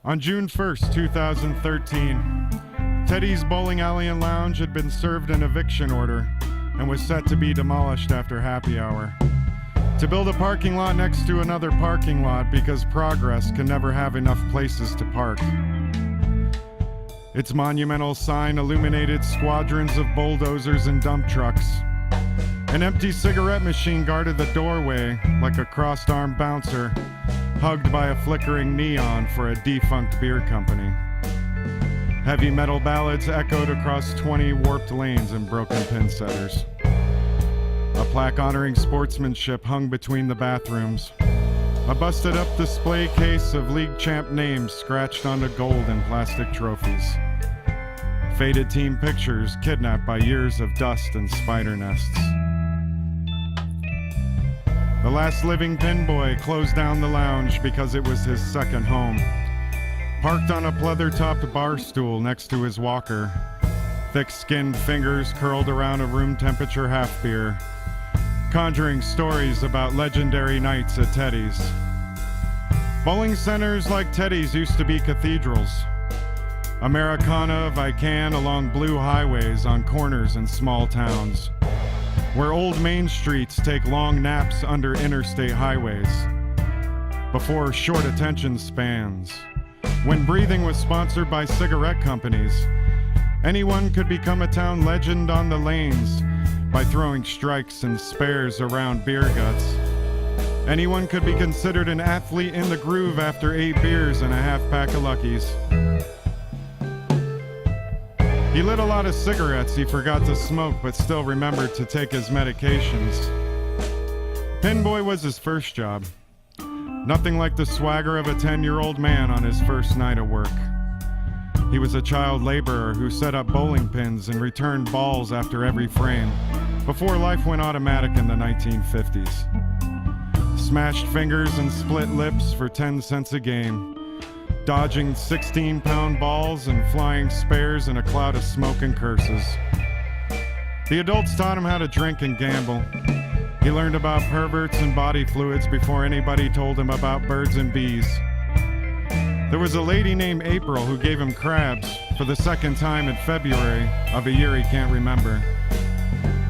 On June 1st, 2013, Teddy's Bowling Alley and Lounge had been served an eviction order and was set to be demolished after happy hour. To build a parking lot next to another parking lot because progress can never have enough places to park. Its monumental sign illuminated squadrons of bulldozers and dump trucks. An empty cigarette machine guarded the doorway like a crossed-armed bouncer, hugged by a flickering neon for a defunct beer company. Heavy metal ballads echoed across 20 warped lanes and broken pin setters. A plaque honoring sportsmanship hung between the bathrooms. A busted-up display case of league champ names scratched onto gold and plastic trophies. Faded team pictures kidnapped by years of dust and spider nests. The last living pin boy closed down the lounge because it was his second home. Parked on a pleather-topped bar stool next to his walker, thick-skinned fingers curled around a room-temperature half beer, conjuring stories about legendary nights at Teddy's. Bowling centers like Teddy's used to be cathedrals. Americana, Vican along blue highways on corners in small towns, where old main streets take long naps under interstate highways. Before short attention spans, when breathing was sponsored by cigarette companies, anyone could become a town legend on the lanes by throwing strikes and spares around beer guts. Anyone could be considered an athlete in the groove after 8 beers and a half pack of Luckies. He lit a lot of cigarettes he forgot to smoke but still remembered to take his medications. Pinboy was his first job. Nothing like the swagger of a 10-year-old man on his first night of work. He was a child laborer who set up bowling pins and returned balls after every frame, before life went automatic in the 1950s. Smashed fingers and split lips for 10 cents a game, dodging 16-pound balls and flying spares in a cloud of smoke and curses. The adults taught him how to drink and gamble. He learned about perverts and body fluids before anybody told him about birds and bees. There was a lady named April who gave him crabs for the second time in February of a year he can't remember.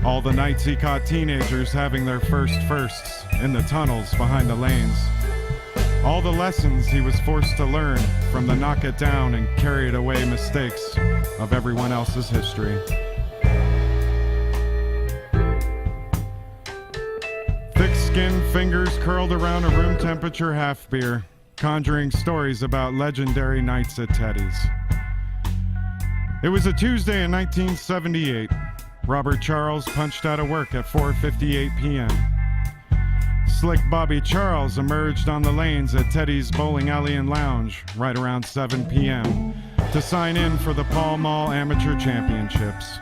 All the nights he caught teenagers having their firsts in the tunnels behind the lanes. All the lessons he was forced to learn from the knock it down and carry it away mistakes of everyone else's history. Thick-skinned fingers curled around a room temperature half beer, conjuring stories about legendary nights at Teddy's. It was a Tuesday in 1978. Robert Charles punched out of work at 4:58 p.m. Slick Bobby Charles emerged on the lanes at Teddy's Bowling Alley and Lounge right around 7 p.m. to sign in for the Pall Mall Amateur Championships.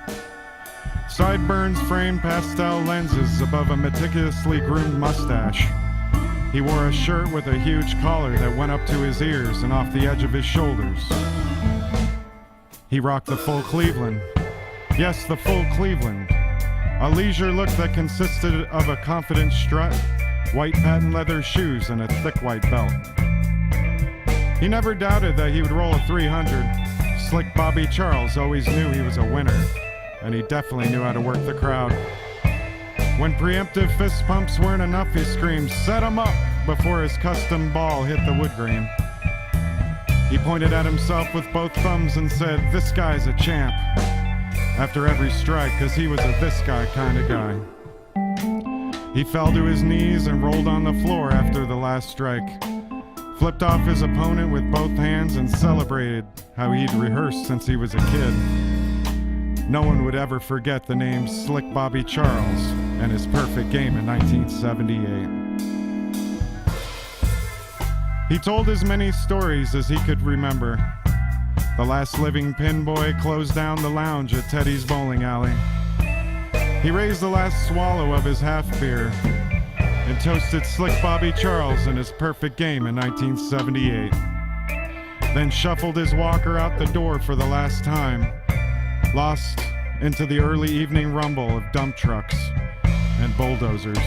Sideburns framed pastel lenses above a meticulously groomed mustache. He wore a shirt with a huge collar that went up to his ears and off the edge of his shoulders. He rocked the full Cleveland. Yes, the full Cleveland. A leisure look that consisted of a confident strut, white patent leather shoes, and a thick white belt. He never doubted that he would roll a 300. Slick Bobby Charles always knew he was a winner, and he definitely knew how to work the crowd. When preemptive fist pumps weren't enough, he screamed, "Set him up!" before his custom ball hit the wood grain. He pointed at himself with both thumbs and said, "This guy's a champ," after every strike, because he was a this guy kind of guy. He fell to his knees and rolled on the floor after the last strike, flipped off his opponent with both hands and celebrated how he'd rehearsed since he was a kid. No one would ever forget the name Slick Bobby Charles and his perfect game in 1978. He told as many stories as he could remember. The last living pin boy closed down the lounge at Teddy's Bowling Alley. He raised the last swallow of his half beer and toasted Slick Bobby Charles in his perfect game in 1978. Then shuffled his walker out the door for the last time, lost into the early evening rumble of dump trucks and bulldozers.